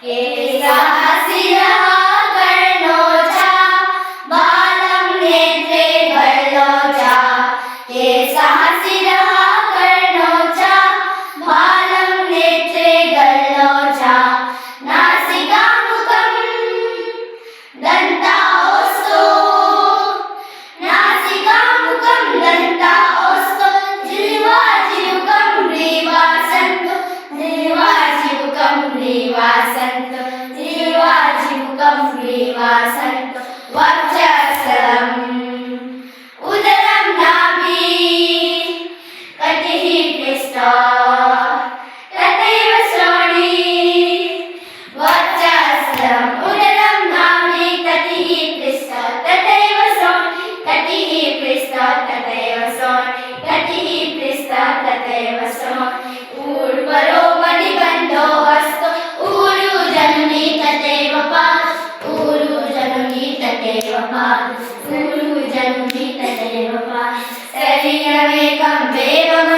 केशः शिरः कर्णो च बालं नेत्रे गल्लो च केशः शिरः कर्णो च बालं नेत्रे गल्लो च नासिका मुखं दन्तास्तु नासिका मुखं दन्तास्तु जिह्वा जिह्वकं ग्रीवा सन्तु जिह्वा जिह्वकं ग्रीवा सन्तु जिह्वा जिह्वकं ग्रीवा सन्तु वक्षस्थलम् उदरं नाभिः कटिः पृष्ठः तथैव श्रोणिः वक्षस्थलम् उदरं नाभिः कटिः पृष्ठः तथैव श्रोणिः कटिः पृष्ठः तथैव श्रोणिः कटिः पृष्ठः तथैव श्रोणिः ऊर्ध्वरोमनिबन्धो अस्तु ऊरु जननी तथैव पादौ ऊरु जननी तथैव पादौ ऊरु जननी तथैव पादौ शरीरमेकं देवम्